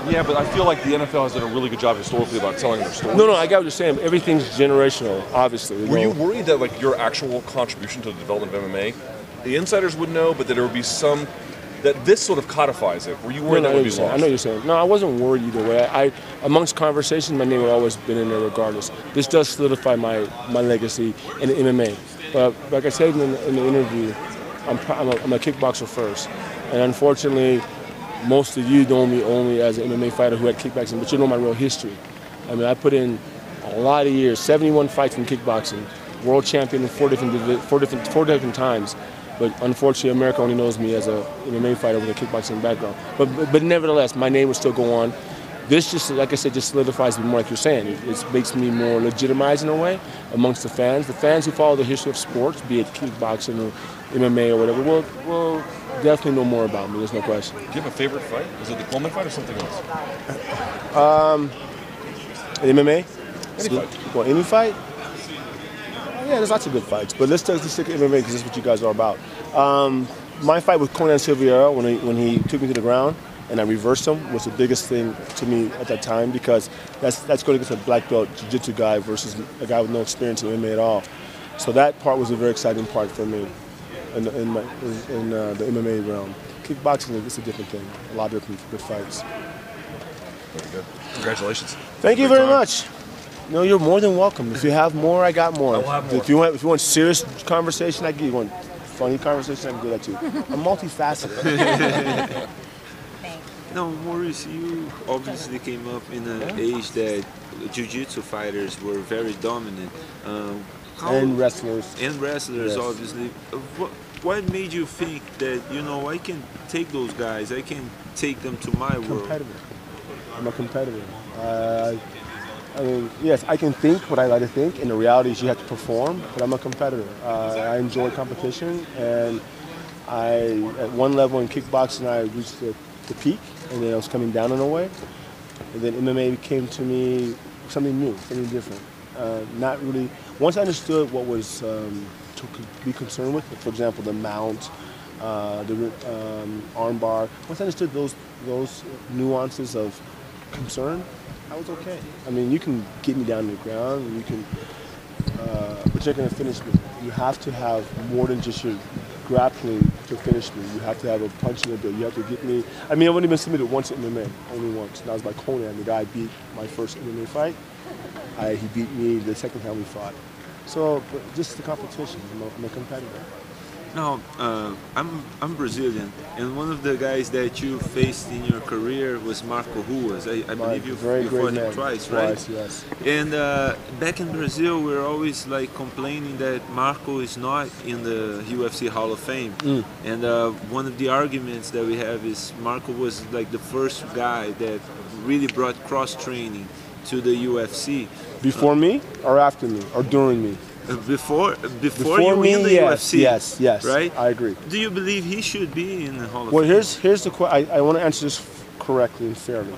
Yeah, but I feel like the NFL has done a really good job historically about telling their stories. No, I get what you're saying. Everything's generational, obviously. Were you worried that like your actual contribution to the development of MMA, the insiders would know, but that there would be some, that this sort of codifies it? Were you worried that would be lost? I know what you're saying. No, I wasn't worried either way. Amongst conversations, my name would always been in there regardless. This does solidify my legacy in MMA. But like I said in the interview, I'm a kickboxer first. And unfortunately, most of you know me only as an MMA fighter who had kickboxing, but you know my real history. I mean, I put in a lot of years, 71 fights in kickboxing, world champion in four different times. But unfortunately, America only knows me as an MMA fighter with a kickboxing background. But nevertheless, my name will still go on. This just, like I said, just solidifies me more, like you're saying. It makes me more legitimized in a way amongst the fans. The fans who follow the history of sports, be it kickboxing or MMA or whatever, will definitely know more about me. There's no question. Do you have a favorite fight? Is it the Coleman fight or something else? MMA? Any fight. Well, any fight? Yeah, there's lots of good fights, but let's stick to MMA because that's what you guys are about. My fight with Conan Silveira when he took me to the ground and I reversed him was the biggest thing to me at that time because that's going against a black belt jiu-jitsu guy versus a guy with no experience in MMA at all. So that part was a very exciting part for me in the MMA realm. Kickboxing is a different thing. A lot of different good fights. Very good. Congratulations. Thank you very much. No, you're more than welcome. If you have more, I got more. I will have more. If you want serious conversation, I give you one. Funny conversation, I can do that too. I'm multifaceted. Now, Maurice, you obviously came up in an age that jiu-jitsu fighters were very dominant. And wrestlers. And wrestlers, yes. Obviously. What made you think that, I can take those guys, I can take them to my world? I'm a competitor. I mean, yes, I can think what I like to think, and the reality is you have to perform, but I'm a competitor. I enjoy competition, and at one level in kickboxing, I reached the peak, and then I was coming down in a way. And then MMA came to me something new, something different. Not really, once I understood what was to be concerned with, for example, the mount, the arm bar, once I understood those nuances of concern, I was okay. I mean, you can get me down to the ground, and you can, but you're going to finish me. You have to have more than just your grappling to finish me. You have to have a punching ability. You have to get me. I mean, I've only been submitted once in MMA, only once. And that was by Conan, the guy I beat my first MMA fight. He beat me the second time we fought. So, but just the competition. I'm a competitor. Now, I'm Brazilian, and one of the guys that you faced in your career was Marco Ruas. I believe you fought him twice, right? Yes. And back in Brazil, we're always like complaining that Marco is not in the UFC Hall of Fame. And one of the arguments that we have is Marco was like the first guy that really brought cross-training to the UFC. Before me, or after me, or during me? Before you me, in the UFC, yes, right? I agree. Do you believe he should be in the Hall of Fame? Well, here's the question. I want to answer this correctly and fairly.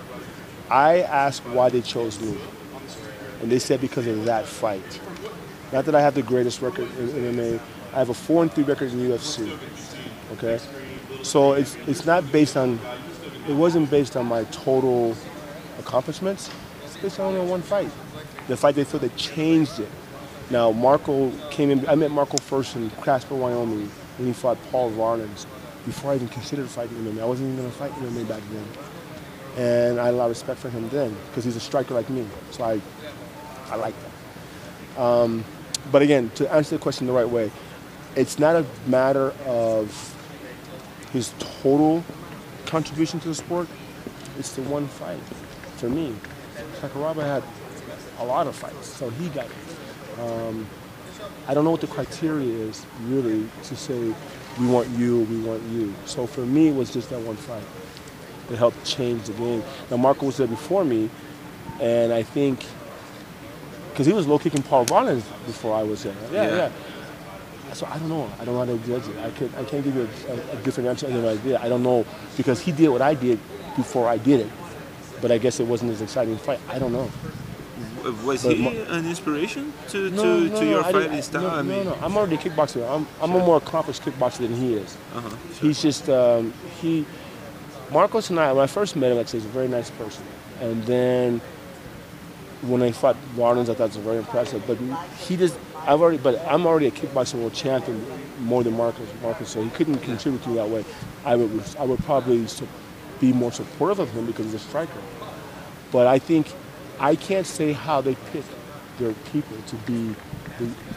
I asked why they chose me, and they said because of that fight. Not that I have the greatest record in MMA. I have a 4-3 record in UFC. Okay, so it's not based on. It wasn't based on my total accomplishments. It's based on only one fight. The fight they feel they changed it. Now, Marco came in, I met Marco first in Casper, Wyoming, when he fought Paul Varnins, before I even considered fighting MMA. I wasn't even going to fight MMA back then. And I had a lot of respect for him then, because he's a striker like me, so I like that. But again, to answer the question the right way, it's not a matter of his total contribution to the sport, it's the one fight. For me, Sakuraba had a lot of fights, so he got it. I don't know what the criteria is, really, to say, we want you. So for me, it was just that one fight. It helped change the game. Now, Marco was there before me, and I think, because he was low-kicking Paul Varnins before I was there. Yeah. So I don't know. I don't know how to judge it. I can't give you a different answer than I did. I don't know, because he did what I did before I did it. But I guess it wasn't as exciting fight. I don't know. Was he an inspiration to your fighting style? No. I'm already a kickboxer. I'm a more accomplished kickboxer than he is. He's just Marcos and I, when I first met him, I'd say he's a very nice person. And then when I fought Barnes, I thought it was very impressive. But I'm already a kickboxing world champion more than Marcos, so he couldn't contribute to me that way. I would probably be more supportive of him because he's a striker. But I think I can't say how they pick their people to be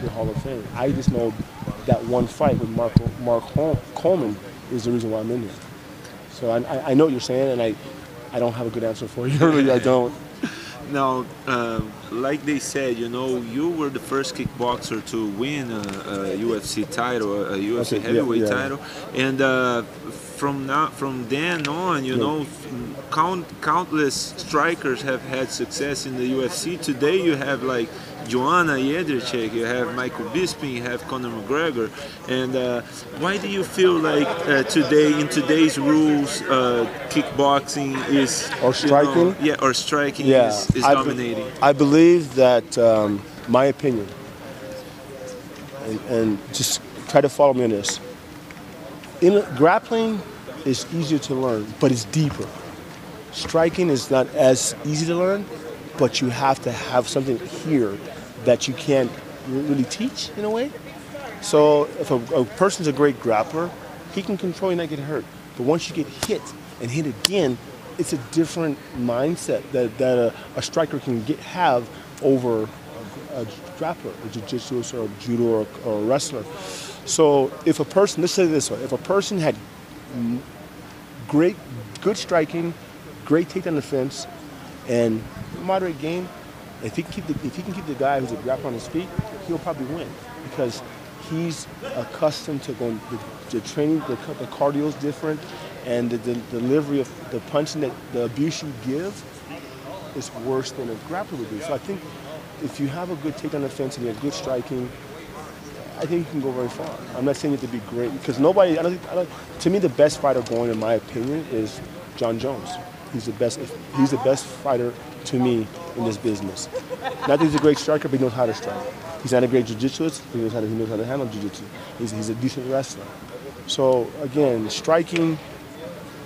the Hall of Fame. I just know that one fight with Mark Coleman is the reason why I'm in here. So I know what you're saying, and I don't have a good answer for you. Really, I don't. Now, like they said, you were the first kickboxer to win a UFC title, a UFC heavyweight title, and from then on, countless strikers have had success in the UFC. Today, you have like Joanna Jędrzejczyk, you have Michael Bisping, you have Conor McGregor, and why do you feel like in today's rules, kickboxing is or striking? Is dominating. I believe that my opinion, and just try to follow me on this. Grappling is easier to learn, but it's deeper. Striking is not as easy to learn, but you have to have something here that you can't really teach in a way. So if a person's a great grappler, he can control and not get hurt. But once you get hit and hit again, it's a different mindset that a striker can have over a grappler, a jiu-jitsu or a judo or a wrestler. So if a person, let's say it this way, if a person had good striking, great takedown defense, and moderate game, if he can keep the guy who's a grappler on his feet, he'll probably win because he's accustomed to going. The training, the cardio is different, and the delivery of the punching, the abuse you give is worse than a grappler would do. So I think if you have a good takedown defense and you have good striking, I think you can go very far. I'm not saying you have to be great because to me, the best fighter going, in my opinion, is John Jones. He's the best fighter to me in this business. Not that he's a great striker, but he knows how to strike. He's not a great jiu-jitsuist, but he knows how to handle jiu-jitsu. He's a decent wrestler. So again, striking,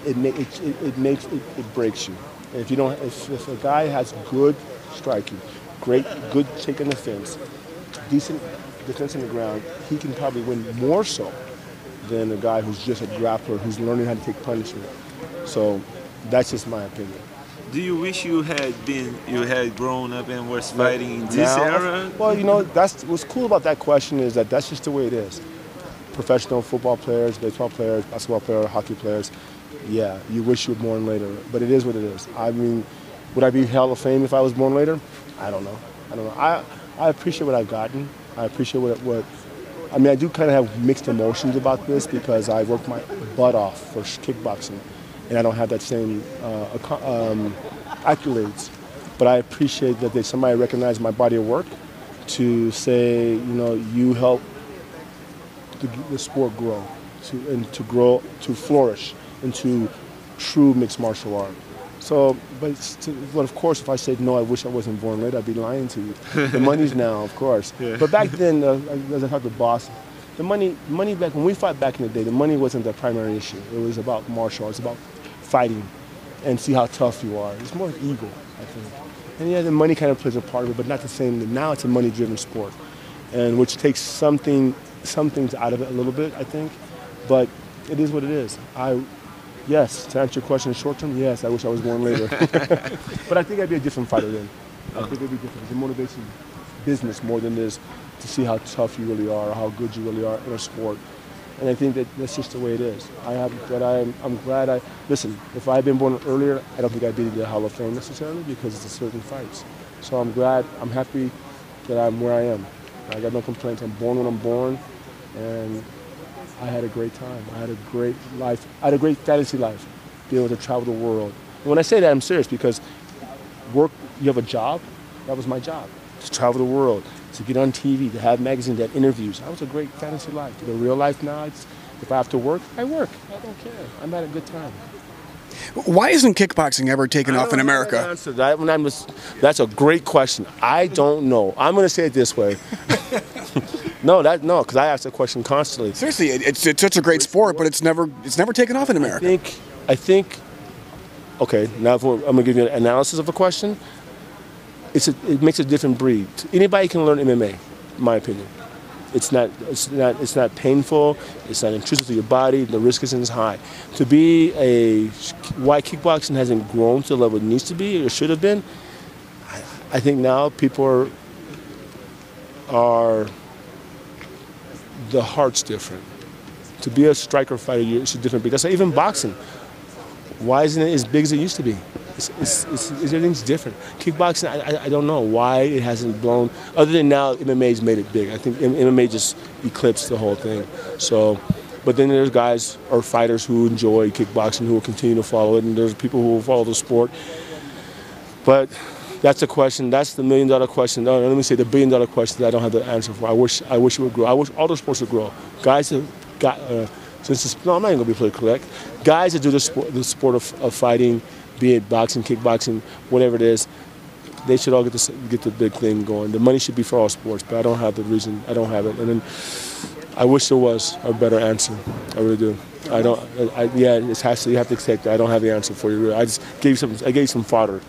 it breaks you. And if a guy has good striking, good takedown defense, decent defense on the ground, he can probably win more so than a guy who's just a grappler who's learning how to take punishment. So that's just my opinion. Do you wish you had grown up and was fighting in this era? Well, what's cool about that question is that's just the way it is. Professional football players, baseball players, basketball players, hockey players, yeah, you wish you were born later, but it is what it is. I mean, would I be Hall of Fame if I was born later? I don't know. I appreciate what I've gotten. I appreciate I do kind of have mixed emotions about this because I worked my butt off for kickboxing, and I don't have that same accolades. But I appreciate that somebody recognized my body of work to say, you help the sport grow, to flourish into true mixed martial art. So, but of course, if I said no, I wish I wasn't born later, I'd be lying to you. The money's now, of course. Yeah. But back then, as I talked to Boss, the money back when we fought back in the day, the money wasn't the primary issue. It was about martial arts, about fighting, and see how tough you are. It's more ego, I think. And yeah, the money kind of plays a part of it, but not the same. Now it's a money-driven sport, and which takes some things out of it a little bit, I think. But it is what it is. Yes, to answer your question in short term, yes, I wish I was born later. But I think I'd be a different fighter then. I think it'd be different. It motivates business more than it is to see how tough you really are or how good you really are in a sport. And I think that's just the way it is. I'm glad listen, if I had been born earlier, I don't think I'd be in the Hall of Fame necessarily because it's a certain fights. So I'm happy that I'm where I am. I got no complaints. I'm born when I'm born, and I had a great time. I had a great life. I had a great fantasy life, being able to travel the world. And when I say that, I'm serious because you have a job. That was my job, to travel the world, to get on TV, to have magazines, to have interviews. That was a great fantasy life. The real life now, if I have to work, I work. I don't care. I'm having a good time. Why isn't kickboxing ever taken off in America? That's a great question. I don't know. I'm going to say it this way. No, because I ask that question constantly. Seriously, it's such a great sport, but it's never taken off in America. I think okay, now I'm going to give you an analysis of a question. It makes a different breed. Anybody can learn MMA, in my opinion. It's not painful. It's not intrusive to your body. The risk isn't as high. To be why kickboxing hasn't grown to the level it needs to be or should have been, I think now people are the heart's different. To be a striker fighter, it's a different breed. That's why even boxing. Why isn't it as big as it used to be? Everything's different. Kickboxing, I don't know why it hasn't blown. Other than now, MMA's made it big. I think MMA just eclipsed the whole thing. So, but then there's guys or fighters who enjoy kickboxing who will continue to follow it, and there's people who will follow the sport. But that's the question. That's the $1 million question. No, let me say the $1 billion question that I don't have the answer for. I wish it would grow. I wish all the sports would grow. Guys have got. No, I'm not even gonna be politically correct. Guys that do the sport of fighting, be it boxing, kickboxing, whatever it is, they should all get the big thing going. The money should be for all sports, but I don't have the reason. I don't have it, and then I wish there was a better answer. I really do. I don't. Yeah, it has to. You have to accept that. I don't have the answer for you. I just gave you some fodder.